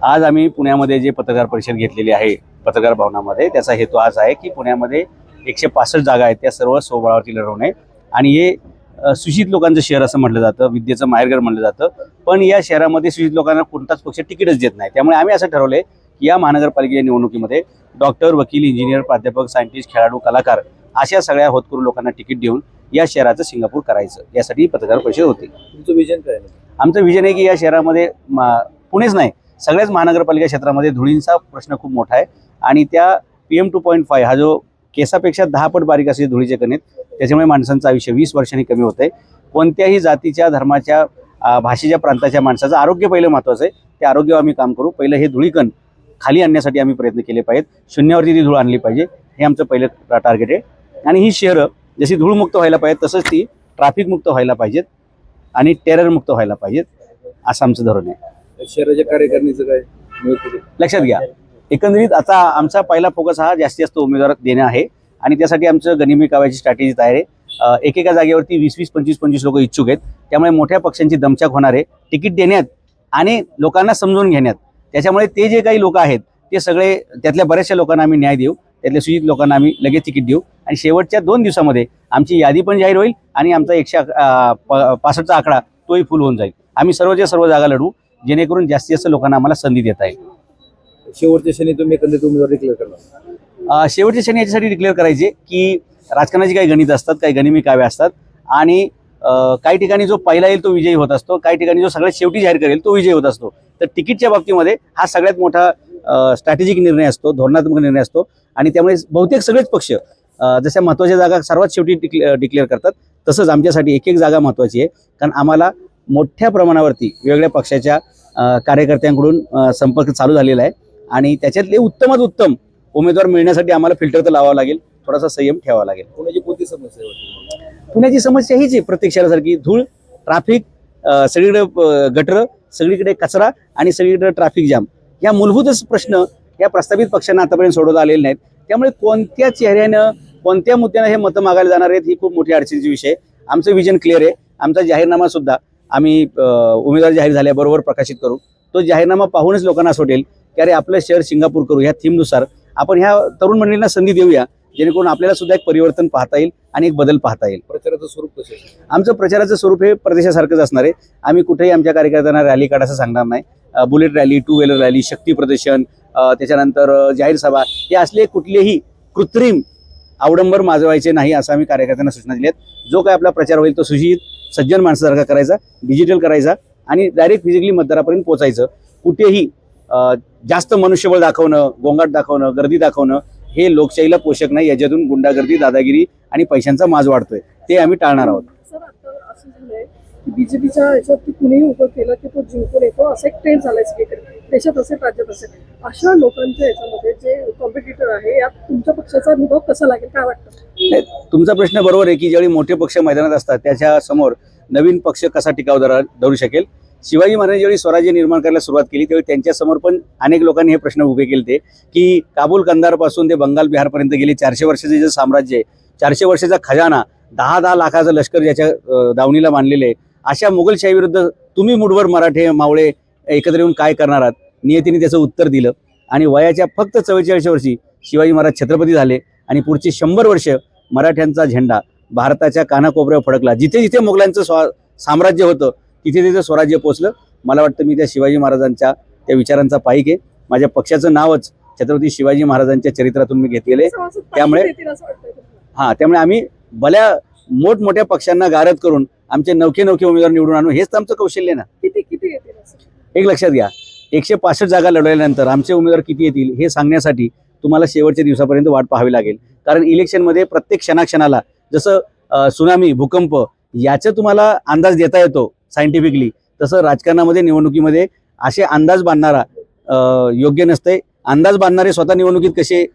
आज आम्ही पुण्यामध्ये जे पत्रकार परिषद घेतलेली आहे पत्रकार भवनामध्ये, त्याचा हेतू आज आहे की पुण्यामध्ये 165 जागा आहेत त्या सर्व स्वबळावरती लढवणे. आणि हे सुशिक्षित लोकांचं शहर असं म्हटलं जातं, विद्येचं माहेरघर म्हटलं जातं. पण या शहरामध्ये सुशिक्षित लोकांना कोणताच पक्ष तिकीटच देत नाही. त्यामुळे आम्ही असं ठरवलंय की या महानगरपालिकेच्या निवडणुकीमध्ये डॉक्टर, वकील, इंजिनियर, प्राध्यापक, सायंटिस्ट, खेळाडू, कलाकार अशा सगळ्या होतकरू लोकांना तिकीट देऊन या शहराचं सिंगापूर करायचं, यासाठी पत्रकार परिषद होती. तुमचं विजन काय आहे? आमचं विजन आहे की या शहरामध्ये पुणेच नाही, सगळ्याच महानगरपालिका क्षेत्रामध्ये धुळींचा प्रश्न खूप मोठा आहे. आणि त्या PM 2.5 हा जो केसापेक्षा 10 पट बारीक असे धुळीचे कण आहेत, त्याच्यामुळे माणसांचं आयुष्य 20 वर्षांनी कमी होत आहे. कोणत्याही जातीच्या, धर्माच्या, भाषेच्या, प्रांताच्या माणसाचं आरोग्य पहिलं महत्त्वाचं आहे. ते आरोग्यावर आम्ही काम करू. पहिलं हे धुळीकण खाली आणण्यासाठी आम्ही प्रयत्न केले पाहिजेत. शून्यावरती ती धूळ आणली पाहिजे, हे आमचं पहिलं टार्गेट आहे. आणि ही शहरं जशी धूळमुक्त व्हायला पाहिजेत तसंच ती ट्रॅफिकमुक्त व्हायला पाहिजेत आणि टेररमुक्त व्हायला पाहिजेत, असं आमचं धोरण आहे. शहराच्या कार्यकारिणीचं काय लक्षात घ्या, एकंदरीत आता आमचा पहिला फोकस हा जास्तीत जास्त उमेदवार देणं आहे. आणि त्यासाठी आमचं गनिमी काव्याची स्ट्रॅटेजी तयार आहे. एकेका जागेवरती 20-20, 25-25 लोक इच्छुक आहेत. त्यामुळे मोठ्या पक्षांची दमछाक होणार आहे तिकीट देण्यात आणि लोकांना समजून घेण्यात. त्याच्यामुळे ते जे काही लोक आहेत ते सगळे, त्यातल्या बऱ्याचशा लोकांना आम्ही न्याय देऊ, त्यातल्या सुजित लोकांना आम्ही लगेच तिकीट देऊ. आणि शेवटच्या 2 दिवसामध्ये आमची यादी पण जाहीर होईल आणि आमचा 165चा आकडा तोही फुल होऊन जाईल. आम्ही सर्वच्या सर्व जागा लढू, जेणेकरून जास्तीत जास्त लोकांना आम्हाला संधी देता येईल. शेवटच्या क्षणी तुम्ही एकंदरीत उमेदवार डिक्लेअर करणार? शेवटच्या क्षणी याच्यासाठी डिक्लेअर करायचे की राजकारणाची काही गणित असतात, काही गनिमी काव्य असतात. आणि काही ठिकाणी जो पहिला येईल तो विजयी होत असतो, काही ठिकाणी जो सगळ्यात शेवटी जाहीर करेल तो विजयी होत असतो. तर तिकीटच्या बाबतीमध्ये हा सगळ्यात मोठा स्ट्रॅटेजिक निर्णय असतो, धोरणात्मक निर्णय असतो. आणि त्यामुळे बहुतेक सगळेच पक्ष जशा महत्त्वाच्या जागा सर्वात शेवटी डिक्लेअर करतात, तसंच आमच्यासाठी एक एक जागा महत्त्वाची आहे. कारण आम्हाला मोठ्या प्रमाणावरती वेगवेगळ्या पक्षाच्या कार्यकर्त्यांकडून संपर्क चालू झालेला आहे. आणि त्याच्यातले उत्तमात उत्तम उमेदवार मिळण्यासाठी आम्हाला फिल्टर तर लावावं लागेल, थोडासा संयम ठेवावा लागेल. पुण्याची कोणती समस्या आहे? पुण्याची समस्या हीच आहे, प्रत्येक शहरासारखी धूळ, ट्रॅफिक, सगळीकडे गटर, सगळीकडे कचरा आणि सगळीकडे ट्रॅफिक जाम. या मूलभूत प्रश्न या प्रस्तावित पक्षांना आतापर्यंत सोडवता आलेले नाहीत. त्यामुळे कोणत्या चेहऱ्यानं, कोणत्या मुद्द्यानं हे मतं मागायला जाणार आहेत ही खूप मोठी अडचणीची विषय आहे. आमचं विजन क्लिअर आहे. आमचा जाहीरनामा सुद्धा आम्ही उमेदवार जाहीर झाल्याबरोबर प्रकाशित करू. तो जाहीरनामा पाहूनच लोकांना असं वाटेल की अरे आपलं शहर सिंगापूर करू. ह्या थीमनुसार आपण ह्या तरुण मंडळींना संधी देऊया, जेणेकरून आपल्याला सुद्धा एक परिवर्तन पाहता येईल आणि एक बदल पाहता येईल. प्रचाराचं स्वरूप कसं आहे? आमचं प्रचाराचं स्वरूप हे प्रदेशासारखंच असणार आहे. आम्ही कुठेही आमच्या कार्यकर्त्यांना रॅली काढायचं सांगणार नाही. बुलेट रॅली, 2 व्हीलर रॅली, शक्ती प्रदर्शन, त्याच्यानंतर जाहीर सभा, हे असले कुठलेही कृत्रिम अवडंबर माजवायचे नाही, असं आम्ही कार्यकर्त्यांना सूचना दिल्यात. जो काय आपला प्रचार होईल तो सुशिक्षित सज्जन माणसासारखा करायचा, डिजिटल करायचा आणि डायरेक्ट फिजिकली मतदारापर्यंत पोहोचायचं. कुठेही जास्त मनुष्यबळ दाखवणं, गोंगाट दाखवणं, गर्दी दाखवणं हे लोकशाहीला पोषक नाही. याच्यातून गुंडागर्दी, दादागिरी आणि पैशांचा माज वाढतोय, ते आम्ही टाळणार आहोत. सर, आता असं झालंय की बीजेपीच्या याच्यावरती कुणीही उभं केलं की तो जिंकून येतो, असं एक ट्रेंड झालाय सगळीकडे, देशात असेल, राज्यात असेल. अशा लोकांच्या याच्यामध्ये जे कॉम्पिटिटर आहे, यात तुमच्या पक्षाचा निभाव कसा लागेल, काय वाटतं? तुमचा प्रश्न बरोबर आहे की ज्यावेळी मोठे पक्ष मैदानात असतात त्याच्या समोर नवीन पक्ष कसा टिकाव धरू शकेल. शिवाजी महाराजांनी ज्यावेळी स्वराज्य निर्माण करायला सुरुवात केली त्यावेळी त्यांच्यासमोर पण अनेक लोकांनी हे प्रश्न उभे केले ते की काबूल कंदारपासून ते बंगाल बिहारपर्यंत गेले 400 वर्षाचे जे साम्राज्य आहे, 400 वर्षाचा खजाना, 10-10 लाखाचं लष्कर ज्याच्या दावणीला बांधलेले आहे, अशा मुघलशाही विरुद्ध तुम्ही मुठभर मराठे मावळे एकत्र येऊन काय करणार आहात? नियतीने त्याचं उत्तर दिलं. आणि वयाच्या फक्त 44 वर्षी शिवाजी महाराज छत्रपती झाले आणि पुढची 100 वर्ष मराठ्यांचा झेंडा भारताच्या कानाकोपऱ्यावर फडकला. जिथे जिथे मुघलांचं साम्राज्य होतं तिथे तिथे स्वराज्य पोचलं. मला वाटतं मी त्या शिवाजी महाराजांच्या त्या विचारांचा पाईक आहे. माझ्या पक्षाचं नावच छत्रपती शिवाजी महाराजांच्या चरित्रातून मी घेतलेले. त्यामुळे आम्ही भल्या मोठमोठ्या पक्षांना गारद करून आमचे नवखे उमेदवार निवडून आणू, हेच तर आमचं कौशल्य ना. किती येतील? एक लक्षात घ्या, 165 जागा लढवल्यानंतर आमचे उमेदवार किती येतील हे सांगण्यासाठी तुम्हाला शेवटच्या दिवसापर्यंत वाट पाहावी लागेल. कारण इलेक्शनमध्ये प्रत्येक क्षणाक्षणाला जसं सुनामी, भूकंप याचा तुम्हाला अंदाज देता येतो सायंटिफिकली, तसं राजकारणामध्ये, निवडणुकीमध्ये असे अंदाज बांधणारा योग्य नसते. अंदाज बांधणारे स्वतः निवडणुकीत कसे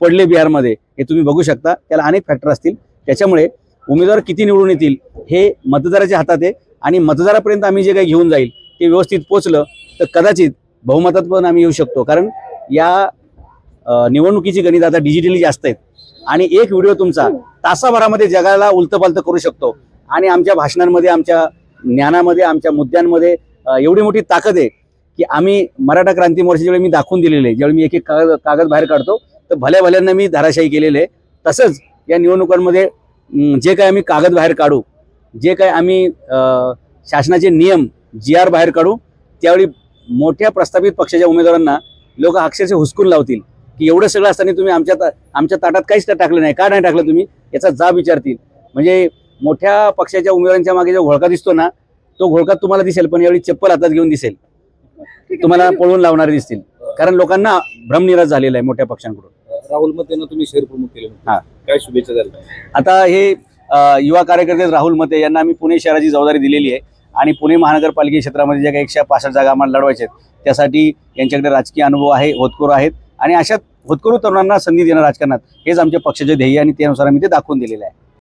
पडले बिहारमध्ये हे तुम्ही बघू शकता. त्याला अनेक फॅक्टर असतील. त्याच्यामुळे उमेदवार किती निवडून येतील हे मतदाराच्या हातात आहे. आणि मतदारापर्यंत आम्ही जे काही घेऊन जाईल ते व्यवस्थित पोचलं तर कदाचित बहुमतात पण आम्ही येऊ शकतो. कारण या निवडणुकीची गणित आता डिजिटली जास्त आहेत आणि एक व्हिडिओ तुमचा तासाभरामध्ये जगाला उलतपालत करू शकतो. आणि आमच्या भाषणांमध्ये, आमच्या ज्ञानामध्ये, आमच्या मुद्द्यांमध्ये एवढी मोठी ताकद आहे की आम्ही मराठा क्रांती मोर्चा ज्यावेळी मी दाखवून दिलेले आहे, ज्यावेळी मी एक एक कागद बाहेर काढतो तर भल्या भल्यांना मी धाराशाही केलेले आहे. तसंच या निवडणुकांमध्ये जे काय आम्ही कागद बाहेर काढू, जे काय आम्ही शासनाचे नियम GR बाहेर काढू, त्यावेळी मोठ्या प्रस्थापित पक्षाच्या उमेदवारांना लोक अक्षरशः हुसकून लावतील की एवढं सगळं असताना तुम्ही आमच्या ताटात काहीच टाकलं नाही, का नाही टाकलं तुम्ही, याचा जाब विचारतील. म्हणजे मोठ्या पक्षाच्या उमेदवारांच्या मागे जो घोळका दिसतो ना, तो घोळका तुम्हाला दिसेल, पण यावेळी चप्पल हातात घेऊन दिसेल, ठीक आहे. तुम्हाला पळवून लावणारे दिसतील. कारण लोकांना भ्रमनिराश झालेला आहे मोठ्या पक्षांकडून. राहुल मतेनं तुम्ही शहर प्रमुख केले हा. काय शुभेच्छा द्याल? आता हे युवा कार्यकर्ते राहुल मते यांना आम्ही पुणे शहराची जबाबदारी दिलेली आहे आणि पुणे महानगरपालिका क्षेत्रामध्ये ज्या काही 165 जागा आम्हाला लढवायच्या आहेत त्यासाठी यांच्याकडे राजकीय अनुभव आहे, होतकरू आहेत आणि अशा होतकरू तरुणांना संधी देणं राजकारणात हेच आमच्या पक्षाचे ध्येय आणि त्यानुसार आम्ही ते दाखवून दिलेलं आहे.